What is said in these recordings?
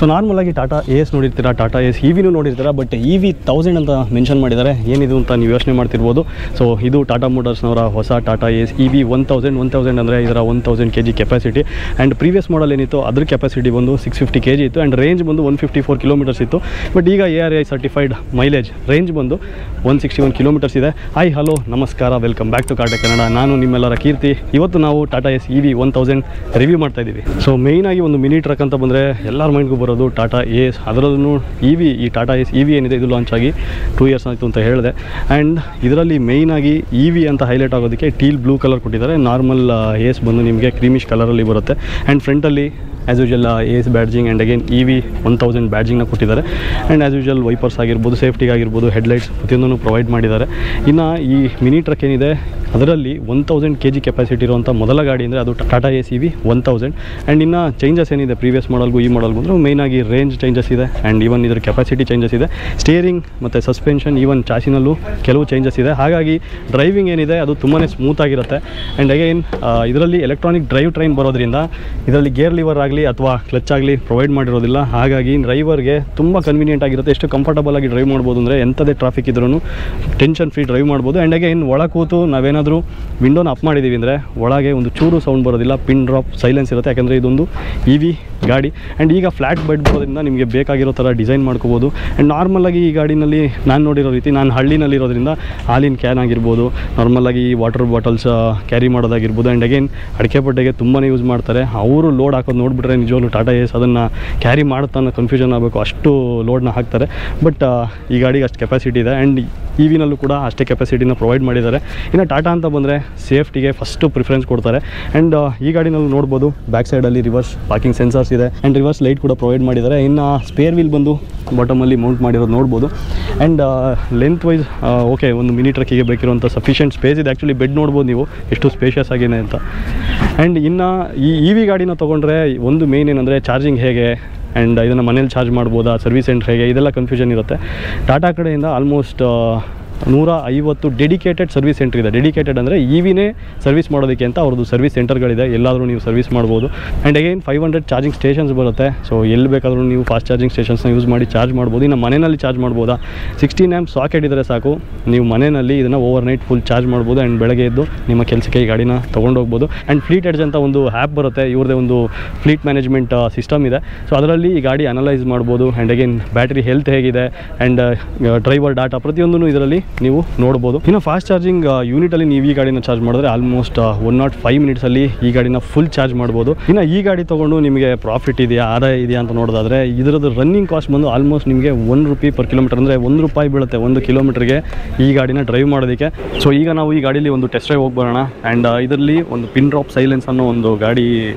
So ನಾರ್ಮಲಾಗಿ Tata S ನೋಡಿರ್ತೀರಾ, Tata S EVನೂ ನೋಡಿರ್ತೀರಾ, ಬಟ್ EV 1000 ಅಂತ ಮೆನ್ಷನ್ ಮಾಡಿದ್ದಾರೆ. ಏನಿದು ಅಂತ ನೀವು ಯೋಚನೆ ಮಾಡ್ತಿರ್ಬೋದು. ಸೊ ಇದು ಟಾಟಾ ಮೋಟರ್ಸ್ನವರ ಹೊಸ ಟಾಟಾ ಎಸ್ EV 1000 ಅಂದರೆ ಇದರ 1000 kg ಕೆಪಾಸಿಟಿ. ಆ್ಯಂಡ್ ಪ್ರೀವಿಯಸ್ ಮಾಡಲ್ ಏನಿತ್ತು ಅದ್ರ ಕೆಪಾಸಿಟಿ ಬಂದು 650 kg ಇತ್ತು ಆ್ಯಂಡ್ ರೇಂಜ್ ಬಂದು 154 ಕಿಲೋಮೀಟರ್ಸ್ ಇತ್ತು. ಬಟ್ ಈಗ ARAI ಸರ್ಟಿಫೈಡ್ ಮೈಲೇಜ್ ರೇಂಜ್ ಬಂದು 161 ಕಿಲೋಮೀಟರ್ಸ್ ಇದೆ. ಹಾಯ್ ಹಲೋ ನಮಸ್ಕಾರ, welcome back to Cortec Kannada. ನಾನು ನಿಮ್ಮೆಲ್ಲರ ಕೀರ್ತಿ. ಇವತ್ತು ನಾವು ಟಾಟಾ ಎಸ್ EV 1000 ರಿವ್ಯೂ ಮಾಡ್ತಾ ಇದ್ದೀವಿ. ಸೊ ಮೇಯ್ನಾಗಿ ಒಂದು ಮಿನಿ ಟ್ರಕ್ ಅಂತ ಬಂದರೆ ಎಲ್ಲರ ಮೈಂಡ್ಗೂ ಬರೋದು ಟಾಟಾ ಎಸ್. ಅದರಲ್ಲೂ EV, ಈ ಟಾಟಾ ಎಸ್ EV ಏನಿದೆ ಇದು ಲಾಂಚ್ ಆಗಿ 2 years ಆಯಿತು ಅಂತ ಹೇಳಿದೆ. ಆ್ಯಂಡ್ ಇದರಲ್ಲಿ ಮೇಯ್ನಾಗಿ EV ಅಂತ ಹೈಲೈಟ್ ಆಗೋದಕ್ಕೆ ಟೀಲ್ ಬ್ಲೂ ಕಲರ್ ಕೊಟ್ಟಿದ್ದಾರೆ. ನಾರ್ಮಲ್ ಎಸ್ ಬಂದು ನಿಮಗೆ ಕ್ರೀಮಿಶ್ ಕಲರಲ್ಲಿ ಬರುತ್ತೆ. ಆ್ಯಂಡ್ ಫ್ರಂಟಲ್ಲಿ as usual Ace badging and again EV 1000 ಬ್ಯಾಡ್ಜಿಂಗ್ನ ಕೊಟ್ಟಿದ್ದಾರೆ. ಆ್ಯಂಡ್ ಆ್ಯಸ್ ಯೂಶಲ್ ವೈಪರ್ಸ್ ಆಗಿರ್ಬೋದು, ಸೇಫ್ಟಿಗಾಗಿರ್ಬೋದು, ಹೆಡ್ಲೈಟ್ಸ್ ಪ್ರತಿಯೊಂದನ್ನು ಪ್ರೊವೈಡ್ ಮಾಡಿದ್ದಾರೆ. ಇನ್ನು ಈ ಮಿನಿ ಟ್ರಕ್ ಏನಿದೆ ಅದರಲ್ಲಿ 1000 kg ಕೆಪಾಸಿಟಿ ಇರುವಂಥ ಮೊದಲ ಗಾಡಿ ಅಂದರೆ ಅದು ಟಾಟಾ ಎಸ್ EV 1000. ಆ್ಯಂಡ್ ಇನ್ನು ಚೇಂಜಸ್ ಏನಿದೆ ಪ್ರೀವಿಯಸ್ ಮಾಡಲ್ಗೂ ಈ ಮಾಡಲ್ಗೂ ಅಂದರೆ ಮೇಯ್ನಾಗಿ ರೇಂಜ್ ಚೇಂಜಸ್ ಇದೆ. ಆ್ಯಂಡ್ ಈವನ್ ಇದರ ಕೆಪಾಸಿಟಿ ಚೇಂಜಸ್ ಇದೆ. ಸ್ಟೇರಿಂಗ್ ಮತ್ತು ಸಸ್ಪೆನ್ಷನ್ ಈವನ್ ಚಾಸಿನಲ್ಲೂ ಕೆಲವು ಚೇಂಜಸ್ ಇದೆ. ಹಾಗಾಗಿ ಡ್ರೈವಿಂಗ್ ಏನಿದೆ ಅದು ತುಂಬಾ ಸ್ಮೂತಾಗಿರುತ್ತೆ. ಆ್ಯಂಡ್ ಅಗೇನ್ ಇದರಲ್ಲಿ ಎಲೆಕ್ಟ್ರಾನಿಕ್ ಡ್ರೈವ್ ಟ್ರೈನ್ ಬರೋದ್ರಿಂದ ಇದರಲ್ಲಿ ಗೇರ್ ಲಿವರ್ ಆಗಲಿ ಅಥವಾ ಕ್ಲಚ್ ಆಗಲಿ ಪ್ರೊವೈಡ್ ಮಾಡಿರೋದಿಲ್ಲ. ಹಾಗಾಗಿ ಡ್ರೈವರ್ಗೆ ತುಂಬ ಕನ್ವೀನಿಯೆಂಟ್ ಆಗಿರುತ್ತೆ. ಎಷ್ಟು ಕಂಫರ್ಟಬಲ್ ಆಗಿ ಡ್ರೈವ್ ಮಾಡ್ಬೋದು ಅಂದರೆ ಎಂಥದೇ ಟ್ರಾಫಿಕ್ ಇದ್ರೂ ಟೆನ್ಷನ್ ಫ್ರೀ ಡ್ರೈವ್ ಮಾಡ್ಬೋದು. ಆ್ಯಂಡ್ ಅಗೇನ್ ಒಳ ಕೂತು ನಾವೇನಾದರೂ ವಿಂಡೋನ ಅಪ್ ಮಾಡಿದ್ದೀವಿ ಅಂದರೆ ಒಳಗೆ ಒಂದು ಚೂರು ಸೌಂಡ್ ಬರೋದಿಲ್ಲ. ಪಿನ್ ಡ್ರಾಪ್ ಸೈಲೆನ್ಸ್ ಇರುತ್ತೆ, ಯಾಕೆಂದರೆ ಇದೊಂದು EV ಗಾಡಿ. ಆ್ಯಂಡ್ ಈಗ ಫ್ಲ್ಯಾಟ್ ಬೆಡ್ ಬರೋದ್ರಿಂದ ನಿಮಗೆ ಬೇಕಾಗಿರೋ ಥರ ಡಿಸೈನ್ ಮಾಡ್ಕೋಬೋದು. ಆ್ಯಂಡ್ ನಾರ್ಮಲಾಗಿ ಈ ಗಾಡಿನಲ್ಲಿ ನಾನು ನೋಡಿರೋ ರೀತಿ, ನಾನು ಹಳ್ಳಿನಲ್ಲಿರೋದ್ರಿಂದ ಹಾಲಿನ ಕ್ಯಾನ್ ಆಗಿರ್ಬೋದು, ನಾರ್ಮಲಾಗಿ ವಾಟರ್ ಬಾಟಲ್ಸ್ ಕ್ಯಾರಿ ಮಾಡೋದಾಗಿರ್ಬೋದು. ಆ್ಯಂಡ್ ಅಗೇನ್ ಅಡಿಕೆ ಪಡ್ಡೆಗೆ ತುಂಬಾ ಯೂಸ್ ಮಾಡ್ತಾರೆ. ಅವರು ಲೋಡ್ ಹಾಕೋದು ನೋಡಿಬಿಟ್ರೆ ನಿಜವಾಗ್ಲೂ ಟಾಟಾ ಎಸ್ ಅದನ್ನು ಕ್ಯಾರಿ ಮಾಡುತ್ತಾ ಅನ್ನೋ ಕನ್ಫ್ಯೂಷನ್ ಆಗಬೇಕು, ಅಷ್ಟು ಲೋಡ್ನ ಹಾಕ್ತಾರೆ. ಬಟ್ ಈ ಗಾಡಿಗೆ ಅಷ್ಟು ಕೆಪಾಸಿಟಿ ಇದೆ. ಆ್ಯಂಡ್ EVನಲ್ಲೂ ಕೂಡ ಅಷ್ಟೇ ಕೆಪಾಸಿಟಿನ ಪ್ರೊವೈಡ್ ಮಾಡಿದ್ದಾರೆ. ಇನ್ನು ಟಾಟಾ ಅಂತ ಬಂದರೆ ಸೇಫ್ಟಿಗೆ ಫಸ್ಟು ಪ್ರಿಫರೆನ್ಸ್ ಕೊಡ್ತಾರೆ. ಆ್ಯಂಡ್ ಈ ಗಾಡಿನಲ್ಲಿ ನೋಡ್ಬೋದು ಬ್ಯಾಕ್ ಸೈಡಲ್ಲಿ ರಿವರ್ಸ್ ಪಾರ್ಕಿಂಗ್ ಸೆನ್ಸರ್ಸ್ ಇದೆ ಆ್ಯಂಡ್ ರಿವರ್ಸ್ ಲೈಟ್ ಕೂಡ ಪ್ರೊವೈಡ್ ಮಾಡಿದ್ದಾರೆ. ಇನ್ನು ಸ್ಪೇರ್ ವೀಲ್ ಬಂದು ಬಾಟಮಲ್ಲಿ ಮೌಂಟ್ ಮಾಡಿರೋದು ನೋಡ್ಬೋದು. ಆ್ಯಂಡ್ ಲೆಂತ್ ವೈಸ್ ಓಕೆ, ಒಂದು ಮಿನಿ ಟ್ರಕ್ಕಿಗೆ ಬೇಕಿರುವಂಥ ಸಫಿಷಿಯೆಂಟ್ ಸ್ಪೇಸ್ ಇದೆ. ಆ್ಯಕ್ಚುಲಿ ಬೆಡ್ ನೋಡ್ಬೋದು ನೀವು ಎಷ್ಟು ಸ್ಪೇಷಿಯಸ್ ಆಗಿದೆ ಅಂತ. ಆ್ಯಂಡ್ ಇನ್ನು ಈ EV ಗಾಡಿನ ತೊಗೊಂಡ್ರೆ ಒಂದು ಮೇನ್ ಏನಂದರೆ ಚಾರ್ಜಿಂಗ್ ಹೇಗೆ, ಆ್ಯಂಡ್ ಇದನ್ನು ಮನೇಲಿ ಚಾರ್ಜ್ ಮಾಡ್ಬೋದಾ, ಸರ್ವಿಸ್ ಸೆಂಟ್ರ್ ಹೇಗೆ, ಇದೆಲ್ಲ ಕನ್ಫ್ಯೂಷನ್ ಇರುತ್ತೆ. ಟಾಟಾ ಕಡೆಯಿಂದ ಆಲ್ಮೋಸ್ಟ್ 150 ಡೆಡಿಕೇಟೆಡ್ ಸರ್ವಿಸ್ ಸೆಂಟರ್ ಇದೆ. ಡೆಡಿಕೇಟೆಡ್ ಅಂದರೆ EVನೇ ಸರ್ವಿಸ್ ಮಾಡೋದಕ್ಕೆ ಅಂತ ಅವ್ರದ್ದು ಸರ್ವಿಸ್ ಸೆಂಟರ್ಗಳಿದೆ. ಎಲ್ಲಾದರೂ ನೀವು ಸರ್ವಿಸ್ ಮಾಡ್ಬೋದು. ಆ್ಯಂಡ್ ಅಗೇನ್ 500 ಚಾರ್ಜಿಂಗ್ ಸ್ಟೇಷನ್ಸ್ ಬರುತ್ತೆ. ಸೊ ಎಲ್ಲಿ ಬೇಕಾದರೂ ನೀವು ಫಾಸ್ಟ್ ಚಾರ್ಜಿಂಗ್ ಸ್ಟೇಷನ್ಸ್ನ ಯೂಸ್ ಮಾಡಿ ಚಾರ್ಜ್ ಮಾಡ್ಬೋದು. ಇನ್ನು ಮನೆಯಲ್ಲಿ ಚಾರ್ಜ್ ಮಾಡ್ಬೋದಾ, 16 amp ಸಾಕೆಟ್ ಇದ್ದರೆ ಸಾಕು, ನೀವು ಮನೆಯಲ್ಲಿ ಇದನ್ನು ಓವರ್ ನೈಟ್ ಫುಲ್ ಚಾರ್ಜ್ ಮಾಡ್ಬೋದು. ಆ್ಯಂಡ್ ಬೆಳಗ್ಗೆ ಎದ್ದು ನಿಮ್ಮ ಕೆಲಸಕ್ಕೆ ಈ ಗಾಡಿನ ತೊಗೊಂಡೋಗ್ಬೋದು. ಆ್ಯಂಡ್ ಫ್ಲೀಟ್ ಎಡ್ಜ್ ಅಂತ ಒಂದು ಆ್ಯಪ್ ಬರುತ್ತೆ, ಇವ್ರದ್ದೇ ಒಂದು ಫ್ಲೀಟ್ ಮ್ಯಾನೇಜ್ಮೆಂಟ್ ಸಿಸ್ಟಮ್ ಇದೆ. ಸೊ ಅದರಲ್ಲಿ ಈ ಗಾಡಿ ಅನಲೈಸ್ ಮಾಡ್ಬೋದು. ಆ್ಯಂಡ್ ಅಗೇನ್ ಬ್ಯಾಟ್ರಿ ಹೆಲ್ತ್ ಹೇಗಿದೆ ಆ್ಯಂಡ್ ಡ್ರೈವರ್ ಡಾಟಾ ಪ್ರತಿಯೊಂದೂ ಇದರಲ್ಲಿ ನೀವು ನೋಡ್ಬೋದು. ಇನ್ನು ಫಾಸ್ಟ್ ಚಾರ್ಜಿಂಗ್ ಯೂನಿಟಲ್ಲಿ ನೀವು ಈ ಗಾಡಿನ ಚಾರ್ಜ್ ಮಾಡಿದ್ರೆ ಆಲ್ಮೋಸ್ಟ್ 105 ಮಿನಿಟ್ಸಲ್ಲಿ ಈ ಗಾಡಿನ ಫುಲ್ ಚಾರ್ಜ್ ಮಾಡ್ಬೋದು. ಇನ್ನು ಈ ಗಾಡಿ ತೊಗೊಂಡು ನಿಮಗೆ ಪ್ರಾಫಿಟ್ ಇದೆಯಾ, ಆದಾಯ ಇದೆಯಾ ಅಂತ ನೋಡೋದಾದರೆ ಇದರದ್ದು ರನ್ನಿಂಗ್ ಕಾಸ್ಟ್ ಬಂದು ಆಲ್ಮೋಸ್ಟ್ ನಿಮಗೆ ₹1 per kilometer ಅಂದರೆ ₹1 ಬೀಳುತ್ತೆ 1 ಕಿಲೋಮೀಟರ್ಗೆ ಈ ಗಾಡಿನ ಡ್ರೈವ್ ಮಾಡೋದಕ್ಕೆ. ಸೊ ಈಗ ನಾವು ಈ ಗಾಡೀಲಿ ಒಂದು ಟೆಸ್ಟ್ ಡ್ರೈವ್ ಹೋಗಿ ಬರೋಣ. ಆ್ಯಂಡ್ ಇದರಲ್ಲಿ ಒಂದು ಪಿನ್ ಡ್ರಾಪ್ ಸೈಲೆನ್ಸ್ ಅನ್ನೋ ಒಂದು ಗಾಡಿ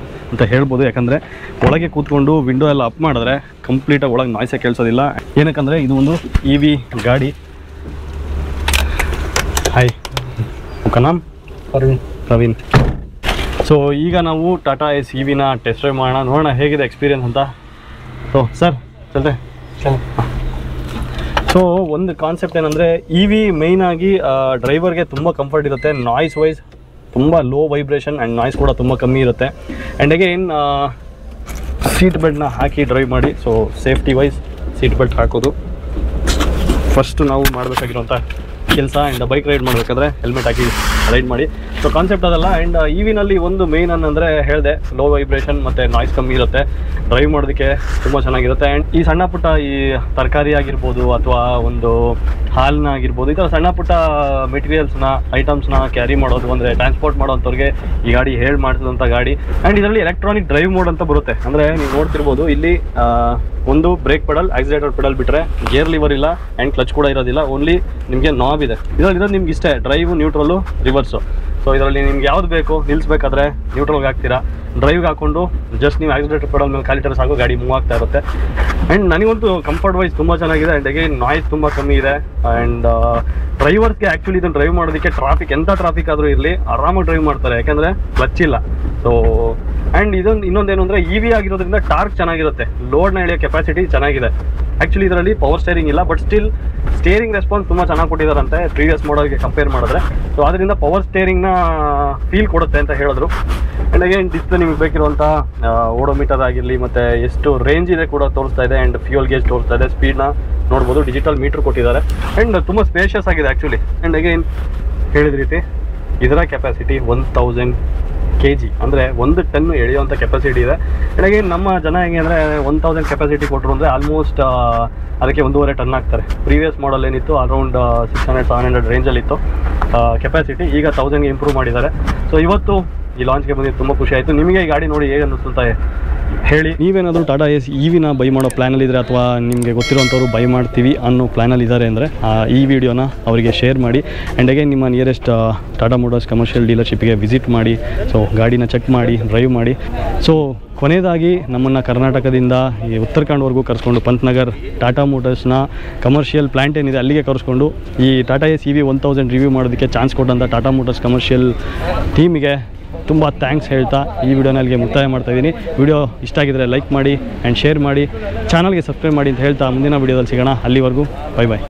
ಅಂತ ಹೇಳ್ಬೋದು. ಯಾಕಂದರೆ ಒಳಗೆ ಕೂತ್ಕೊಂಡು ವಿಂಡೋ ಎಲ್ಲ ಅಪ್ ಮಾಡಿದ್ರೆ ಕಂಪ್ಲೀಟಾಗಿ ಒಳಗೆ ನಾಯ್ಸೇ ಕೇಳಿಸೋದಿಲ್ಲ. ಏನಕ್ಕಂದರೆ ಇದು ಒಂದು EV ಗಾಡಿ. ಹಾಯ್, ನಾಮ್ ಪ್ರವೀಣ್. ಸೊ ಈಗ ನಾವು ಟಾಟಾ ಎಸ್ EVನ ಟೆಸ್ಟ್ ಡ್ರೈವ್ ಮಾಡೋಣ, ನೋಡೋಣ ಹೇಗಿದೆ ಎಕ್ಸ್ಪೀರಿಯನ್ಸ್ ಅಂತ. ಸೊ ಸರ್ ಚಲ್ತೆ. ಸೊ ಒಂದು ಕಾನ್ಸೆಪ್ಟ್ ಏನಂದರೆ EV ಮೇಯ್ನಾಗಿ ಡ್ರೈವರ್ಗೆ ತುಂಬ ಕಂಫರ್ಟ್ ಇರುತ್ತೆ. ನಾಯ್ಸ್ ವೈಸ್ ತುಂಬ ಲೋ ವೈಬ್ರೇಷನ್ ಆ್ಯಂಡ್ ನಾಯ್ಸ್ ಕೂಡ ತುಂಬ ಕಮ್ಮಿ ಇರುತ್ತೆ. ಆ್ಯಂಡ್ ಅಗೇನ್ ಸೀಟ್ ಬೆಲ್ಟ್ನ ಹಾಕಿ ಡ್ರೈವ್ ಮಾಡಿ. So safety wise seat belt ಹಾಕೋದು ಫಸ್ಟು ನಾವು ಮಾಡಬೇಕಾಗಿರುವಂಥ ಕೆಲಸ. ಆ್ಯಂಡ್ ಬೈಕ್ ರೈಡ್ ಮಾಡಬೇಕಾದ್ರೆ ಹೆಲ್ಮೆಟ್ ಹಾಕಿ ರೈಡ್ ಮಾಡಿ. ಸೊ ಕಾನ್ಸೆಪ್ಟ್ ಅದಲ್ಲ. ಆ್ಯಂಡ್ EVನಲ್ಲಿ ಒಂದು ಮೇಯ್ನ್ ಅಂದರೆ ಹೇಳಿದೆ, ಲೋ ವೈಬ್ರೇಷನ್ ಮತ್ತು ನಾಯ್ಸ್ ಕಮ್ಮಿ ಇರುತ್ತೆ, ಡ್ರೈವ್ ಮಾಡೋದಕ್ಕೆ ತುಂಬ ಚೆನ್ನಾಗಿರುತ್ತೆ. ಆ್ಯಂಡ್ ಈ ಸಣ್ಣ ಪುಟ್ಟ ಈ ತರಕಾರಿ ಆಗಿರ್ಬೋದು ಅಥವಾ ಒಂದು ಹಾಲನ್ನ ಆಗಿರ್ಬೋದು, ಈ ಥರ ಸಣ್ಣ ಪುಟ್ಟ ಮೆಟೀರಿಯಲ್ಸ್ನ ಐಟಮ್ಸ್ನ ಕ್ಯಾರಿ ಮಾಡೋದು ಅಂದರೆ ಟ್ರಾನ್ಸ್ಪೋರ್ಟ್ ಮಾಡೋವಂಥವ್ರಿಗೆ ಈ ಗಾಡಿ ಹೇಳಿ ಮಾಡಿಸಿದಂಥ ಗಾಡಿ. ಆ್ಯಂಡ್ ಇದರಲ್ಲಿ ಎಲೆಕ್ಟ್ರಾನಿಕ್ ಡ್ರೈವ್ ಮೋಡ್ ಅಂತ ಬರುತ್ತೆ. ಅಂದರೆ ನೀವು ನೋಡ್ತಿರ್ಬೋದು ಇಲ್ಲಿ ಒಂದು ಬ್ರೇಕ್ ಪೆಡಲ್, ಆಕ್ಸಿಲೇಟರ್ ಪೆಡಲ್ ಬಿಟ್ಟರೆ ಗೇರ್ ಲಿವರ್ ಇಲ್ಲ ಆ್ಯಂಡ್ ಕ್ಲಚ್ ಕೂಡ ಇರೋದಿಲ್ಲ. ಓನ್ಲಿ ನಿಮಗೆ ನಾಬ್ ಇದೆ. ಇದರಲ್ಲಿರೋದು ನಿಮ್ಗೆ ಇಷ್ಟೇ, ಡ್ರೈವು, ನ್ಯೂಟ್ರಲ್ಲು, ರಿವರ್ಸು. ಸೊ ಇದರಲ್ಲಿ ನಿಮ್ಗೆ ಯಾವ್ದು ಬೇಕು, ನಿಲ್ಲಿಸ್ಬೇಕಾದ್ರೆ ನ್ಯೂಟ್ರಲ್ಗೆ ಹಾಕ್ತೀರಾ, ಡ್ರೈವ್ಗೆ ಹಾಕ್ಕೊಂಡು ಜಸ್ಟ್ ನೀವು ಆಕ್ಸಿಲೇಟರ್ ಪೆಡಲ್ ಮೇಲೆ ಕಾಲಿಟ್ಟರೆ ಸಾಕು, ಗಾಡಿ ಮೂವ್ ಆಗ್ತಾ ಇರುತ್ತೆ. ಆ್ಯಂಡ್ ನನಗಂತೂ ಕಂಫರ್ಟ್ ವೈಸ್ ತುಂಬ ಚೆನ್ನಾಗಿದೆ. ಆ್ಯಂಡ್ ಅಗೇನ್ ನಾಯ್ಸ್ ತುಂಬ ಕಮ್ಮಿ ಇದೆ. ಆ್ಯಂಡ್ ಡ್ರೈವರ್ಸ್ಗೆ ಆ್ಯಕ್ಚುಲಿ ಇದನ್ನು ಡ್ರೈವ್ ಮಾಡೋದಕ್ಕೆ ಟ್ರಾಫಿಕ್ ಎಂಥ ಟ್ರಾಫಿಕ್ ಆದರೂ ಇರಲಿ ಆರಾಮಾಗಿ ಡ್ರೈವ್ ಮಾಡ್ತಾರೆ, ಯಾಕೆಂದರೆ ಕ್ಲಚ್ ಇಲ್ಲ. ಸೊ ಆ್ಯಂಡ್ ಇನ್ನೊಂದೇನು ಅಂದರೆ ಇ ವಿ ಆಗಿರೋದ್ರಿಂದ ಟಾರ್ಕ್ ಚೆನ್ನಾಗಿರುತ್ತೆ, ಲೋಡ್ನ ಎಳೆಯೋ ಕೆಪಾಸಿಟಿ ಚೆನ್ನಾಗಿದೆ. ಆ್ಯಕ್ಚುಲಿ ಇದರಲ್ಲಿ ಪವರ್ ಸ್ಟೇರಿಂಗ್ ಇಲ್ಲ, ಬಟ್ ಸ್ಟಿಲ್ ಸ್ಟೇರಿಂಗ್ ರೆಸ್ಪಾನ್ಸ್ ತುಂಬ ಚೆನ್ನಾಗಿ ಕೊಟ್ಟಿದ್ದಾರಂತೆ ಪ್ರೀವಿಯಸ್ ಮಾಡಲ್ಗೆ ಕಂಪೇರ್ ಮಾಡಿದ್ರೆ. ಸೊ ಅದರಿಂದ ಪವರ್ ಸ್ಟೇರಿಂಗ್ನ ಫೀಲ್ ಕೊಡುತ್ತೆ ಅಂತ ಹೇಳಿದ್ರು. ಆ್ಯಂಡ್ ಅಗೇನ್ ಡಿಸ್ಪ್ಲೇ ನಿಮಗೆ ಬೇಕಿರುವಂಥ ಓಡೋಮೀಟರ್ ಆಗಿರಲಿ ಮತ್ತು ಎಷ್ಟು ರೇಂಜ್ ಇದೆ ಕೂಡ ತೋರಿಸ್ತಾ ಇದೆ. ಆ್ಯಂಡ್ ಫ್ಯೂಯಲ್ ಗೇಜ್ ತೋರಿಸ್ತಾ ಇದೆ, ಸ್ಪೀಡ್ನ ನೋಡ್ಬೋದು, ಡಿಜಿಟಲ್ ಮೀಟ್ರ್ ಕೊಟ್ಟಿದ್ದಾರೆ. ಆ್ಯಂಡ್ ತುಂಬ ಸ್ಪೇಷಿಯಸ್ ಆಗಿದೆ ಆ್ಯಕ್ಚುಲಿ. ಆ್ಯಂಡ್ ಅಗೇನ್ ಹೇಳಿದ ರೀತಿ ಇದರ ಕೆಪಾಸಿಟಿ 1000 kg, ಅಂದರೆ 1 ಟನ್ ಎಳೆಯುವಂಥ ಕೆಪಾಸಿಟಿ ಇದೆ. ಹಾಗಾಗಿ ನಮ್ಮ ಜನ ಹೆಂಗೆ ಅಂದರೆ 1000 ಕೆಪಾಸಿಟಿ ಕೊಟ್ಟರು ಅಂದರೆ ಆಲ್ಮೋಸ್ಟ್ ಅದಕ್ಕೆ 1.5 ಟನ್ ಆಗ್ತಾರೆ. ಪ್ರೀವಿಯಸ್ ಮಾಡಲ್ ಏನಿತ್ತು ಅರೌಂಡ್ 600-700 ರೇಂಜಲ್ಲಿತ್ತು ಕೆಪಾಸಿಟಿ, ಈಗ 1000ಗೆ ಇಂಪ್ರೂವ್ ಮಾಡಿದ್ದಾರೆ. ಸೊ ಇವತ್ತು ಈ ಲಾಂಚ್ಗೆ ಬಂದಿದ್ದು ತುಂಬ ಖುಷಿ ಆಯಿತು. ನಿಮಗೆ ಈ ಗಾಡಿ ನೋಡಿ ಹೇಗೆ ಅನ್ನಿಸುತ್ತಾ ಹೇಳಿ. ನೀವೇನಾದರೂ ಟಾಟಾ ಎಸ್ ಇವಿನ ಬೈ ಮಾಡೋ ಪ್ಲ್ಯಾನಲ್ಲಿದ್ದರೆ ಅಥವಾ ನಿಮಗೆ ಗೊತ್ತಿರೋಂಥವ್ರು ಬೈ ಮಾಡ್ತೀವಿ ಅನ್ನೋ ಪ್ಲ್ಯಾನಲ್ಲಿದ್ದಾರೆ ಅಂದರೆ ಈ ವಿಡಿಯೋನ ಅವರಿಗೆ ಶೇರ್ ಮಾಡಿ. ಆ್ಯಂಡ್ ಅಗೇನ್ ನಿಮ್ಮ ನಿಯರೆಸ್ಟ್ ಟಾಟಾ ಮೋಟರ್ಸ್ ಕಮರ್ಷಿಯಲ್ ಡೀಲರ್ಶಿಪ್ಗೆ ವಿಸಿಟ್ ಮಾಡಿ. ಸೊ ಗಾಡಿನ ಚೆಕ್ ಮಾಡಿ, ಡ್ರೈವ್ ಮಾಡಿ. ಸೊ ಕೊನೆಯದಾಗಿ ನಮ್ಮನ್ನು ಕರ್ನಾಟಕದಿಂದ ಈ ಉತ್ತರಾಖಂಡ್ವರೆಗೂ ಕರೆಸ್ಕೊಂಡು ಪಂತ್ನಗರ್ ಟಾಟಾ ಮೋಟರ್ಸ್ನ ಕಮರ್ಷಿಯಲ್ ಪ್ಲ್ಯಾಂಟ್ ಏನಿದೆ ಅಲ್ಲಿಗೆ ಕರೆಸ್ಕೊಂಡು ಈ ಟಾಟಾ ಎಸ್ EV 1000 ರಿವ್ಯೂ ಮಾಡೋದಕ್ಕೆ ಚಾನ್ಸ್ ಕೊಟ್ಟಂಥ ಟಾಟಾ ಮೋಟರ್ಸ್ ಕಮರ್ಷಿಯಲ್ ಟೀಮಿಗೆ ತುಂಬ ಥ್ಯಾಂಕ್ಸ್ ಹೇಳ್ತಾ ಈ ವಿಡಿಯೋನ ಅಲ್ಲಿಗೆ ಮುಕ್ತಾಯ ಮಾಡ್ತಾಯಿದ್ದೀನಿ. ವಿಡಿಯೋ ಇಷ್ಟ ಆಗಿದರೆ ಲೈಕ್ ಮಾಡಿ ಆ್ಯಂಡ್ ಶೇರ್ ಮಾಡಿ, ಚಾನಲ್ಗೆ ಸಬ್ಸ್ಕ್ರೈಬ್ ಮಾಡಿ ಅಂತ ಹೇಳ್ತಾ ಮುಂದಿನ ವಿಡಿಯೋದಲ್ಲಿ ಸಿಗೋಣ. ಅಲ್ಲಿವರೆಗೂ ಬೈ ಬಾಯ್.